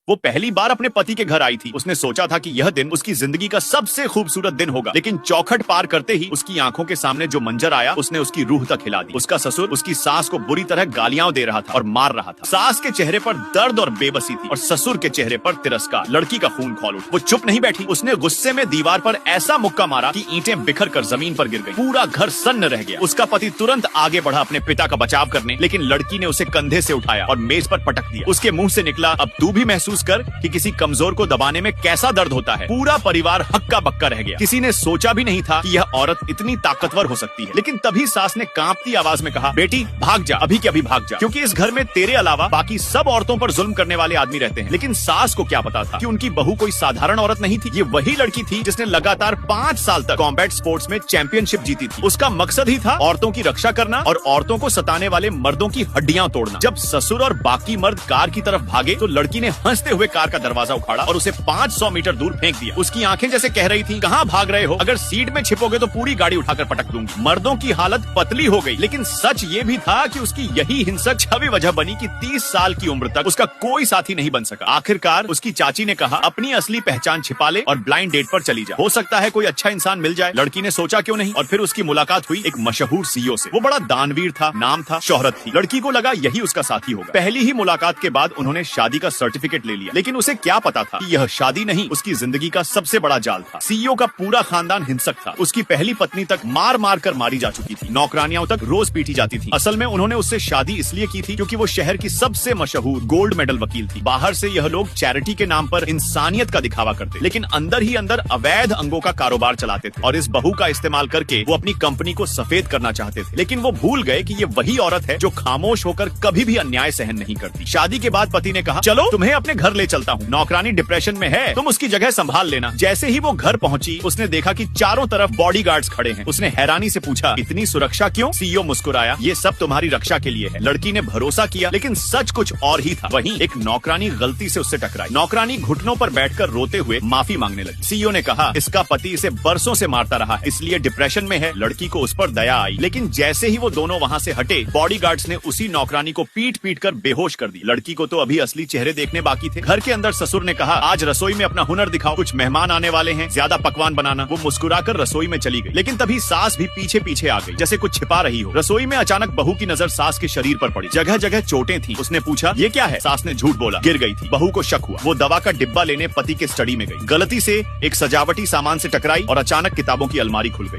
वो पहली बार अपने पति के घर आई थी। उसने सोचा था कि यह दिन उसकी जिंदगी का सबसे खूबसूरत दिन होगा, लेकिन चौखट पार करते ही उसकी आंखों के सामने जो मंजर आया उसने उसकी रूह तक हिला दी। उसका ससुर उसकी सास को बुरी तरह गालियां दे रहा था और मार रहा था। सास के चेहरे पर दर्द और बेबसी थी और ससुर के चेहरे पर तिरस्कार। लड़की का खून खौल उठा। वो चुप नहीं बैठी। उसने गुस्से में दीवार पर ऐसा मुक्का मारा कि ईंटें बिखर कर जमीन पर गिर गई। पूरा घर सन्न रह गया। उसका पति तुरंत आगे बढ़ा अपने पिता का बचाव करने, लेकिन लड़की ने उसे कंधे से उठाया और मेज पर पटक दिया। उसके मुंह से निकला, अब तू भी महसूस कर कि किसी कमजोर को दबाने में कैसा दर्द होता है। पूरा परिवार हक्का बक्का रह गया। किसी ने सोचा भी नहीं था कि यह औरत इतनी ताकतवर हो सकती है। लेकिन तभी सास ने कांपती आवाज में कहा, बेटी भाग जा, अभी के अभी भाग जा, क्योंकि इस घर में तेरे अलावा बाकी सब औरतों पर जुल्म करने वाले आदमी रहते हैं। लेकिन सास को क्या पता था कि उनकी बहू कोई साधारण औरत नहीं थी। ये वही लड़की थी जिसने लगातार 5 साल तक कॉम्बैट स्पोर्ट्स में चैंपियनशिप जीती थी। उसका मकसद ही था औरतों की रक्षा करना और औरतों को सताने वाले मर्दों की हड्डियां तोड़ना। जब ससुर और बाकी मर्द कार की तरफ भागे तो लड़की ने हंसते हुए कार का दरवाजा उखाड़ा और उसे 500 मीटर दूर फेंक दिया। उसकी आंखें जैसे कह रही थी, कहां भाग रहे हो? अगर सीट में छिपोगे तो पूरी गाड़ी उठाकर पटक दूंगी। मर्दों की हालत पतली हो गई, लेकिन सच ये भी था कि उसकी यही हिंसक छवि वजह बनी कि 30 साल की उम्र तक उसका कोई साथी नहीं बन सका। आखिरकार उसकी चाची ने कहा, अपनी असली पहचान छिपा ले और ब्लाइंड डेट पर चली जा। हो सकता है कोई अच्छा इंसान मिल जाए। लड़की ने सोचा क्यों नहीं, और फिर उसकी मुलाकात हुई एक मशहूर सीईओ से। वो बड़ा दानवीर था, नाम था, शोहरत थी। लड़की को लगा यही उसका साथी होगा। पहली ही मुलाकात के बाद उन्होंने शादी का सर्टिफिकेट ले लिया, लेकिन उसे क्या पता था कि यह शादी नहीं, उसकी जिंदगी का सबसे बड़ा जाल था। सीईओ का पूरा खानदान हिंसक था। उसकी पहली पत्नी तक मार मार कर मारी जा चुकी थी। नौकरानियों तक रोज पीटी जाती थी। असल में उन्होंने उससे शादी इसलिए की थी क्योंकि वो शहर की सबसे मशहूर गोल्ड मेडल वकील थी। बाहर से यह लोग चैरिटी के नाम पर इंसानियत का दिखावा करते, लेकिन अंदर ही अंदर अवैध अंगों का कारोबार चलाते थे और इस बहू का इस्तेमाल करके वो अपनी कंपनी को सफेद करना चाहते थे। लेकिन वो भूल गए कि ये वही औरत है जो खामोश होकर कभी भी अन्याय सहन नहीं करती। शादी के बाद पति ने कहा, चलो तुम्हें अपने घर ले चलता हूँ, नौकरानी डिप्रेशन में है, तुम उसकी जगह संभाल लेना। जैसे ही वो घर पहुंची उसने देखा कि चारों तरफ बॉडीगार्ड्स खड़े हैं। उसने हैरानी से पूछा, इतनी सुरक्षा क्यों? सीईओ मुस्कुराया, ये सब तुम्हारी रक्षा के लिए है। लड़की ने भरोसा किया, लेकिन सच कुछ और ही था। वहीं एक नौकरानी गलती से उससे टकराई। नौकरानी घुटनों पर बैठकर रोते हुए माफी मांगने लगी। सीईओ ने कहा, इसका पति इसे बरसों से मारता रहा है, इसलिए डिप्रेशन में है। लड़की को उस पर दया आई, लेकिन जैसे ही वो दोनों वहाँ से हटे, बॉडीगार्ड्स ने उसी नौकरानी को पीट पीट कर बेहोश कर दी। लड़की को तो अभी असली चेहरे देखने बाकी थे। घर के अंदर ससुर ने कहा, आज रसोई में अपना हुनर दिखाओ, कुछ मेहमान आने वाले हैं, ज्यादा पकवान बनाना। वो मुस्कुराकर रसोई में चली गई, लेकिन तभी सास भी पीछे पीछे आ गई, जैसे कुछ छिपा रही हो। रसोई में अचानक बहू की नजर सास के शरीर पर पड़ी। जगह जगह चोटें थी। उसने पूछा, ये क्या है? सास ने झूठ बोला, गिर गई थी। बहू को शक हुआ। वो दवा का डिब्बा लेने पति के स्टडी में गई। गलती से एक सजावटी सामान से टकराई और अचानक किताबों की अलमारी खुल गई।